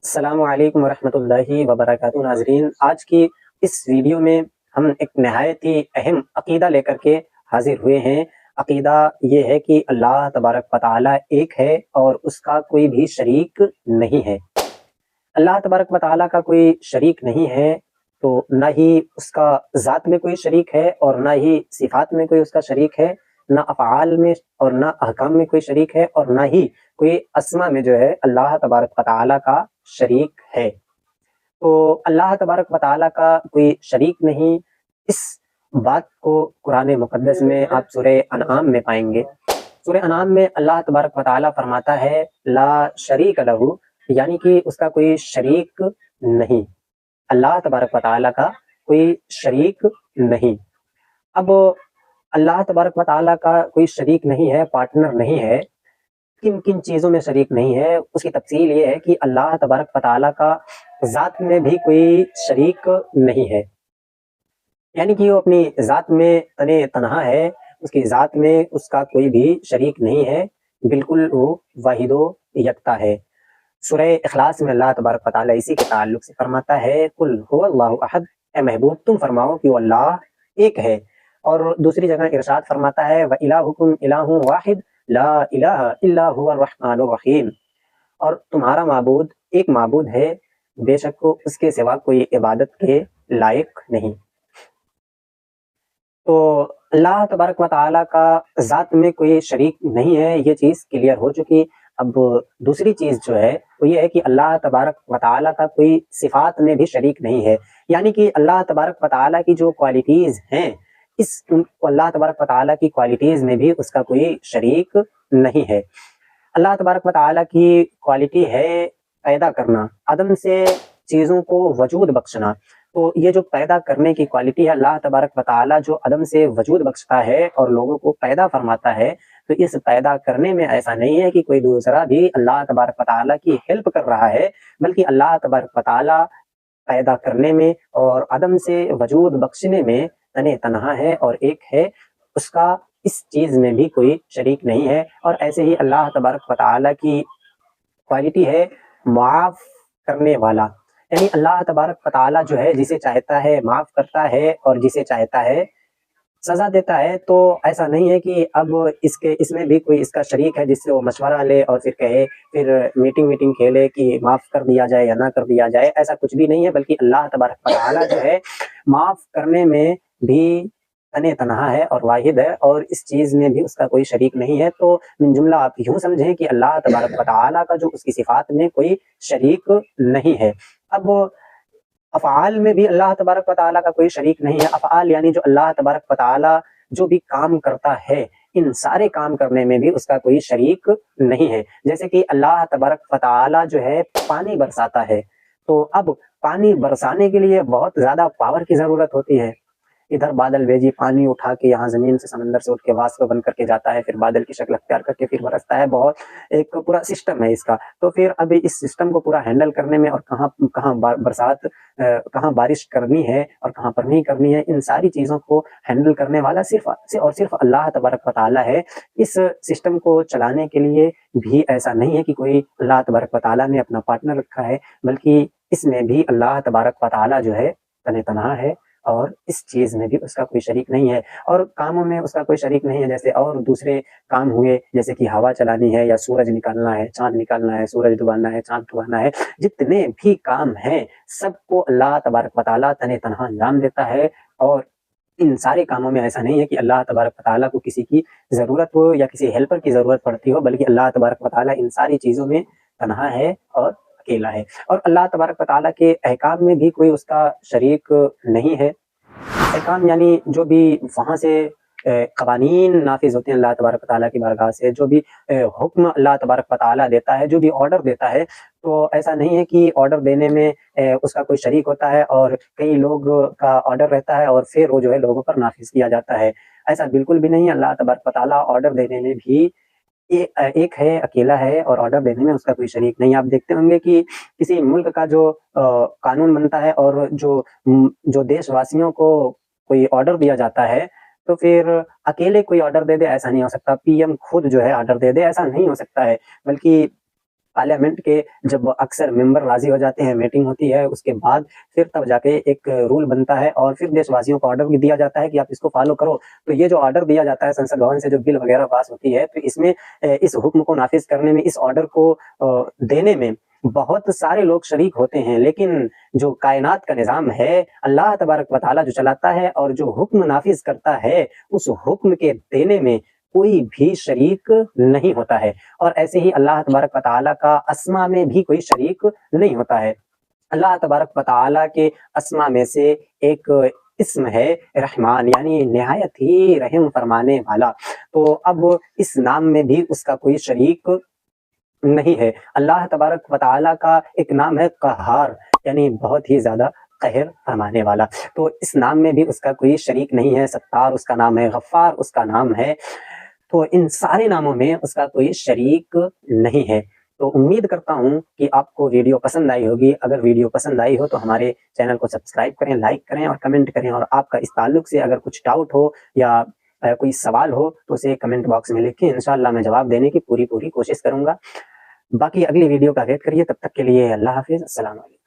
السلام علیکم ورحمۃ اللہ وبرکاتہ ناظرین، آج کی اس ویڈیو میں ہم ایک نہایت ہی اہم عقیدہ لے کر کے حاضر ہوئے ہیں۔ عقیدہ یہ ہے کہ اللہ تبارک و تعالیٰ ایک ہے اور اس کا کوئی بھی شریک نہیں ہے۔ اللہ تبارک و تعالیٰ کا کوئی شریک نہیں ہے، تو نہ ہی اس کا ذات میں کوئی شریک ہے اور نہ ہی صفات میں کوئی اس کا شریک ہے، نہ افعال میں اور نہ احکام میں کوئی شریک ہے، اور نہ ہی کوئی اسما میں جو ہے اللہ تبارک و تعالیٰ کا شریک ہے۔ تو اللہ تبارک و تعالیٰ کا کوئی شریک نہیں، اس بات کو قرآن مقدس میں آپ سورہ انعام میں پائیں گے۔ سورہ انعام میں اللہ تبارک و تعالیٰ فرماتا ہے لا شریک لہ، یعنی کہ اس کا کوئی شریک نہیں، اللہ تبارک و تعالیٰ کا کوئی شریک نہیں۔ اب اللہ تبارک و تعالیٰ کا کوئی شریک نہیں ہے، پارٹنر نہیں ہے، کن کن چیزوں میں شریک نہیں ہے؟ اس کی تفصیل یہ ہے کہ اللہ تبارک و تعالیٰ کا ذات میں بھی کوئی شریک نہیں ہے، یعنی کہ وہ اپنی ذات میں تنہا ہے، اس کی ذات میں اس کا کوئی بھی شریک نہیں ہے، بالکل وہ واحد و یکتا ہے۔ سورہ اخلاص میں اللہ تبارک و تعالیٰ اسی کے تعلق سے فرماتا ہے قل هو اللہ احد، اے محبوب تم فرماؤ کہ وہ اللہ ایک ہے۔ اور دوسری جگہ ارشاد فرماتا ہے وَإِلَٰهُكُمْ إِلَٰهٌ وَاحِدٌ لَا إِلَٰهَ إِلَّا هُوَ الرَّحْمَٰنُ الرَّحِيمُ، اور تمہارا معبود ایک معبود ہے، بے شک اس کے سوا کوئی عبادت کے لائق نہیں۔ تو اللہ تبارک و تعالیٰ کا ذات میں کوئی شریک نہیں ہے، یہ چیز کلیئر ہو چکی۔ اب دوسری چیز جو ہے وہ یہ ہے کہ اللہ تبارک و تعالیٰ کا کوئی صفات میں بھی شریک نہیں ہے، یعنی کہ اللہ تبارک و تعالیٰ کی جو کوالٹیز ہیں، اللہ تبارک و تعالیٰ کی کوالٹیز میں بھی اس کا کوئی شریک نہیں ہے۔ اللہ تبارک و تعالیٰ کی کوالٹی ہے پیدا کرنا، عدم سے چیزوں کو وجود بخشنا۔ تو یہ جو پیدا کرنے کی کوالٹی ہے، اللہ تبارک و تعالیٰ جو عدم سے وجود بخشتا ہے اور لوگوں کو پیدا فرماتا ہے، تو اس پیدا کرنے میں ایسا نہیں ہے کہ کوئی دوسرا بھی اللہ تبارک و تعالیٰ کی ہیلپ کر رہا ہے، بلکہ اللہ تبارک و تعالیٰ پیدا کرنے میں اور عدم سے وجود بخشنے میں تنہا ہے اور ایک ہے، اس کا اس چیز میں بھی کوئی شریک نہیں ہے۔ اور ایسے ہی اللہ تبارک و تعالیٰ کی کوالٹی ہے معاف کرنے والا، یعنی اللہ تبارک و تعالیٰ جو ہے جسے چاہتا ہے معاف کرتا ہے اور جسے چاہتا ہے سزا دیتا ہے۔ تو ایسا نہیں ہے کہ اب اس میں بھی کوئی اس کا شریک ہے جس سے وہ مشورہ لے اور پھر کہے، پھر میٹنگ کھیلے کہ معاف کر دیا جائے یا نہ کر دیا جائے، ایسا کچھ بھی نہیں ہے، بلکہ اللہ تبارک و تعالیٰ جو ہے معاف کرنے میں بھی تنہا ہے اور واحد ہے، اور اس چیز میں بھی اس کا کوئی شریک نہیں ہے۔ تو من جملہ آپ یوں سمجھیں کہ اللہ تبارک و تعالیٰ کا جو اس کی صفات میں کوئی شریک نہیں ہے۔ اب افعال میں بھی اللہ تبارک و تعالیٰ کا کوئی شریک نہیں ہے۔ افعال یعنی جو اللہ تبارک و تعالیٰ جو بھی کام کرتا ہے، ان سارے کام کرنے میں بھی اس کا کوئی شریک نہیں ہے۔ جیسے کہ اللہ تبارک و تعالیٰ جو ہے پانی برساتا ہے، تو اب پانی برسانے کے لیے بہت زیادہ پاور کی ضرورت ہوتی ہے۔ ادھر بادل بھیجی، پانی اٹھا کے یہاں زمین سے سمندر سے اٹھ کے واسطہ بن کر کے جاتا ہے، پھر بادل کی شکل اختیار کر کے پھر برستا ہے، بہت ایک پورا سسٹم ہے اس کا۔ تو پھر ابھی اس سسٹم کو پورا ہینڈل کرنے میں اور کہاں برسات، کہاں بارش کرنی ہے اور کہاں پر نہیں کرنی ہے، ان ساری چیزوں کو ہینڈل کرنے والا صرف اور صرف اللہ تبارک و تعالیٰ ہے۔ اس سسٹم کو چلانے کے لیے بھی ایسا نہیں ہے کہ کوئی اللہ تبارک و تعالیٰ نے اپنا پارٹنر رکھا ہے، بلکہ اس میں بھی اللہ تبارک و تعالیٰ جو ہے تنہا ہے اور اس چیز میں بھی اس کا کوئی شریک نہیں ہے۔ اور کاموں میں اس کا کوئی شریک نہیں ہے، جیسے اور دوسرے کام ہوئے، جیسے کہ ہوا چلانی ہے یا سورج نکالنا ہے، چاند نکالنا ہے، سورج ڈبانا ہے، چاند ڈبانا ہے، جتنے بھی کام ہیں سب کو اللہ تبارک و تعالیٰ تنہا انجام دیتا ہے۔ اور ان سارے کاموں میں ایسا نہیں ہے کہ اللہ تبارک و تعالیٰ کو کسی کی ضرورت ہو یا کسی ہیلپر کی ضرورت پڑتی ہو، بلکہ اللہ تبارک و تعالیٰ ان ساری چیزوں میں تنہا ہے اور اکیلا ہے۔ اور اللہ تبارک و تعالیٰ کے احکام میں بھی کوئی اس کا شریک نہیں ہے۔ احکام یعنی جو بھی وہاں سے قوانین نافذ ہوتے ہیں اللہ تبارک و تعالیٰ کی بارگاہ سے، جو بھی حکم اللہ تبارک و تعالیٰ دیتا ہے، جو بھی آرڈر دیتا ہے، تو ایسا نہیں ہے کہ آرڈر دینے میں اس کا کوئی شریک ہوتا ہے اور کئی لوگ کا آرڈر رہتا ہے اور پھر وہ جو ہے لوگوں پر نافذ کیا جاتا ہے، ایسا بالکل بھی نہیں ہے۔ اللہ تبارک و تعالیٰ آرڈر دینے میں بھی ایک ہے، اکیلا ہے، اور آرڈر دینے میں اس کا کوئی شریک نہیں۔ آپ دیکھتے ہوں گے کہ کسی ملک کا جو قانون بنتا ہے اور جو دیش واسیوں کو کوئی آرڈر دیا جاتا ہے، تو پھر اکیلے کوئی آرڈر دے دے ایسا نہیں ہو سکتا، پی ایم خود جو ہے آرڈر دے دے ایسا نہیں ہو سکتا ہے، بلکہ پارلیمنٹ کے جب اکثر ممبر راضی ہو جاتے ہیں، میٹنگ ہوتی ہے، اس کے بعد پھر تب جا کے ایک رول بنتا ہے اور پھر دیش واسیوں کو آرڈر بھی دیا جاتا ہے کہ آپ اس کو فالو کرو۔ تو یہ جو آرڈر دیا جاتا ہے سنسد بھون سے، جو بل وغیرہ پاس ہوتی ہے، تو اس میں اس حکم کو نافذ کرنے میں، اس آرڈر کو دینے میں بہت سارے لوگ شریک ہوتے ہیں، لیکن جو کائنات کا نظام ہے اللہ تبارک و تعالیٰ جو چلاتا ہے اور جو حکم نافذ کرتا ہے، اس حکم کے دینے میں کوئی بھی شریک نہیں ہوتا ہے۔ اور ایسے ہی اللہ تبارک و تعالیٰ کا اسما میں بھی کوئی شریک نہیں ہوتا ہے۔ اللہ تبارک و تعالیٰ کے اسما میں سے ایک اسم ہے رحمان، یعنی نہایت ہی رحم فرمانے والا۔ تو اب اس نام میں بھی اس کا کوئی شریک نہیں ہے۔ اللہ تبارک و تعالیٰ کا ایک نام ہے قہار، یعنی بہت ہی زیادہ قہر فرمانے والا، تو اس نام میں بھی اس کا کوئی شریک نہیں ہے۔ ستار اس کا نام ہے، غفار اس کا نام ہے، تو ان سارے ناموں میں اس کا کوئی شریک نہیں ہے۔ تو امید کرتا ہوں کہ آپ کو ویڈیو پسند آئی ہوگی۔ اگر ویڈیو پسند آئی ہو تو ہمارے چینل کو سبسکرائب کریں، لائک کریں اور کمنٹ کریں، اور آپ کا اس تعلق سے اگر کچھ ڈاؤٹ ہو یا کوئی سوال ہو تو اسے کمنٹ باکس میں لکھیں، انشاءاللہ میں جواب دینے کی پوری کوشش کروں گا۔ باقی اگلی ویڈیو کا ویٹ کریے، تب تک کے لیے اللہ حافظ، السلام علیکم۔